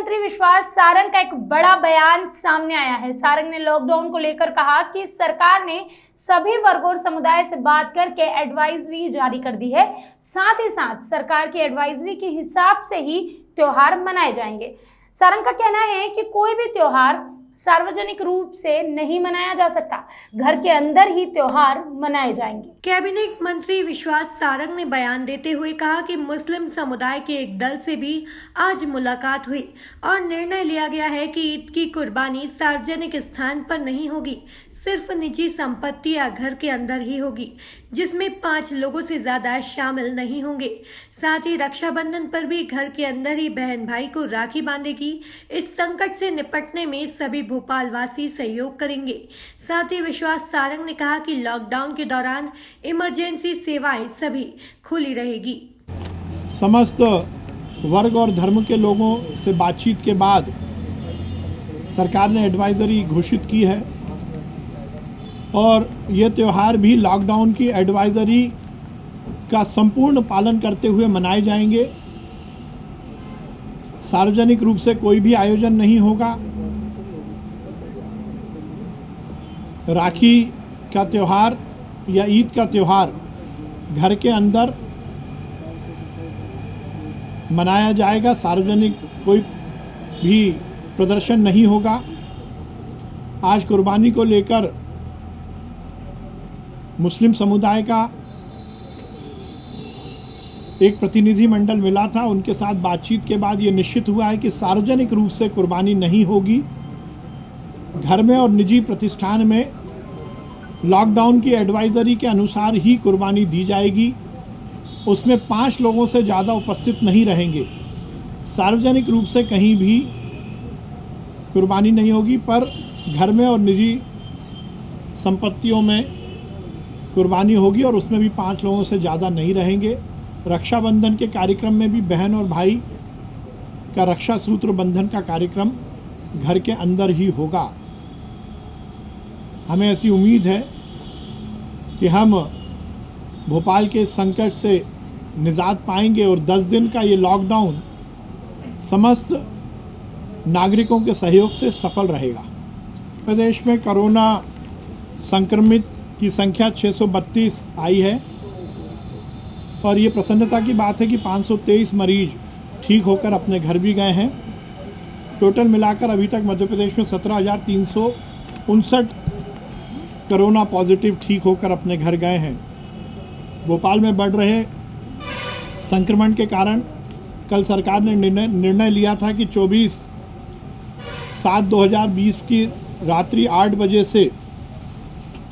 मंत्री विश्वास सारंग का एक बड़ा बयान सामने आया है। सारंग ने लॉकडाउन को लेकर कहा कि सरकार ने सभी वर्गों और समुदाय से बात करके एडवाइजरी जारी कर दी है। साथ ही साथ सरकार की एडवाइजरी के हिसाब से ही त्योहार मनाए जाएंगे। सारंग का कहना है कि कोई भी त्योहार सार्वजनिक रूप से नहीं मनाया जा सकता, घर के अंदर ही त्योहार मनाए जाएंगे। कैबिनेट मंत्री विश्वास सारंग ने बयान देते हुए कहा कि मुस्लिम समुदाय के एक दल से भी आज मुलाकात हुई और निर्णय लिया गया है कि ईद की कुर्बानी सार्वजनिक स्थान पर नहीं होगी, सिर्फ निजी संपत्ति या घर के अंदर ही होगी, जिसमें 5 लोगों से ज्यादा शामिल नहीं होंगे। साथ ही रक्षाबंधन पर भी घर के अंदर ही बहन भाई को राखी बांधेगी। इस संकट से निपटने में सभी भोपाल वासी सहयोग करेंगे। साथ ही विश्वास सारंग ने कहा कि लॉकडाउन के दौरान इमरजेंसी सेवाएं सभी खुली रहेगी। समस्त वर्ग और धर्म के लोगों से बातचीत के बाद सरकार ने एडवाइजरी घोषित की है और ये त्यौहार भी लॉकडाउन की एडवाइजरी का संपूर्ण पालन करते हुए मनाए जाएंगे। सार्वजनिक रूप से कोई भी आयोजन नहीं होगा। राखी का त्यौहार या ईद का त्यौहार घर के अंदर मनाया जाएगा। सार्वजनिक कोई भी प्रदर्शन नहीं होगा। आज कुर्बानी को लेकर मुस्लिम समुदाय का एक प्रतिनिधि मंडल मिला था, उनके साथ बातचीत के बाद ये निश्चित हुआ है कि सार्वजनिक रूप से कुर्बानी नहीं होगी। घर में और निजी प्रतिष्ठान में लॉकडाउन की एडवाइजरी के अनुसार ही कुर्बानी दी जाएगी। उसमें 5 लोगों से ज़्यादा उपस्थित नहीं रहेंगे। सार्वजनिक रूप से कहीं भी कुर्बानी नहीं होगी, पर घर में और निजी संपत्तियों में कुर्बानी होगी और उसमें भी 5 लोगों से ज़्यादा नहीं रहेंगे। रक्षाबंधन के कार्यक्रम में भी बहन और भाई का रक्षा सूत्र बंधन का कार्यक्रम घर के अंदर ही होगा। हमें ऐसी उम्मीद है कि हम भोपाल के संकट से निजात पाएंगे और 10 दिन का ये लॉकडाउन समस्त नागरिकों के सहयोग से सफल रहेगा। प्रदेश में कोरोना संक्रमित की संख्या 632 आई है और ये प्रसन्नता की बात है कि 523 मरीज ठीक होकर अपने घर भी गए हैं। टोटल मिलाकर अभी तक मध्य प्रदेश में 17,359 कोरोना पॉजिटिव ठीक होकर अपने घर गए हैं। भोपाल में बढ़ रहे संक्रमण के कारण कल सरकार ने निर्णय लिया था कि 24/7/2020 की रात्रि 8 बजे से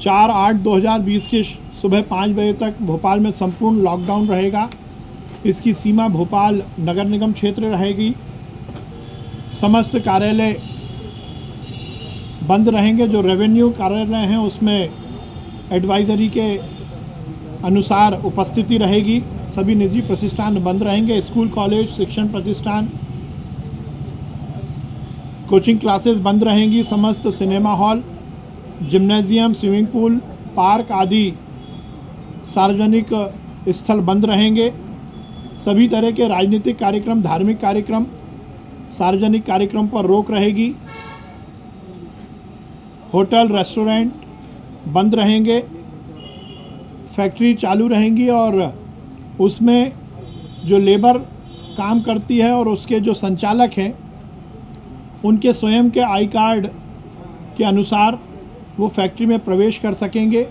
4/8/2020 की सुबह 5 बजे तक भोपाल में संपूर्ण लॉकडाउन रहेगा। इसकी सीमा भोपाल नगर निगम क्षेत्र रहेगी। समस्त कार्यालय बंद रहेंगे। जो रेवेन्यू कार्यालय हैं उसमें एडवाइजरी के अनुसार उपस्थिति रहेगी। सभी निजी प्रतिष्ठान बंद रहेंगे। स्कूल, कॉलेज, शिक्षण प्रतिष्ठान, कोचिंग क्लासेस बंद रहेंगी। समस्त cinema hall, gymnasium, swimming pool, park आदि सार्वजनिक स्थल बंद रहेंगे। सभी तरह के राजनीतिक कार्यक्रम, धार्मिक कार्यक्रम, सार्वजनिक कार्यक्रम पर रोक रहेगी। होटल, रेस्टोरेंट बंद रहेंगे। फैक्ट्री चालू रहेंगी और उसमें जो लेबर काम करती है और उसके जो संचालक हैं उनके स्वयं के आई कार्ड के अनुसार वो फैक्ट्री में प्रवेश कर सकेंगे।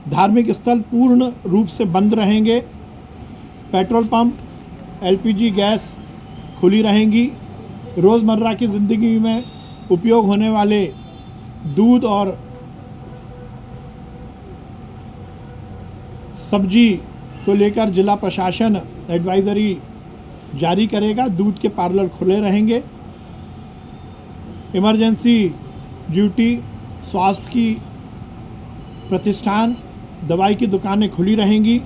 धार्मिक स्थल पूर्ण रूप से बंद रहेंगे। पेट्रोल पंप, एलपीजी गैस खुली रहेंगी। रोज़मर्रा की ज़िंदगी में उपयोग होने वाले दूध और सब्जी को लेकर जिला प्रशासन एडवाइजरी जारी करेगा। दूध के पार्लर खुले रहेंगे। इमरजेंसी ड्यूटी, स्वास्थ्य की प्रतिष्ठान, दवाई की दुकानें खुली रहेंगी।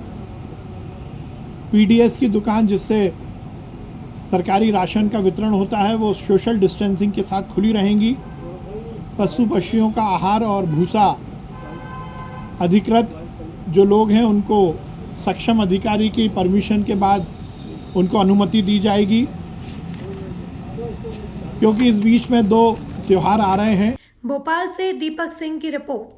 पीडीएस की दुकान जिससे सरकारी राशन का वितरण होता है वो सोशल डिस्टेंसिंग के साथ खुली रहेंगी। पशु पक्षियों का आहार और भूसा अधिकृत जो लोग हैं उनको सक्षम अधिकारी की परमिशन के बाद उनको अनुमति दी जाएगी। क्योंकि इस बीच में 2 त्यौहार आ रहे हैं। भोपाल से दीपक सिंह की रिपोर्ट।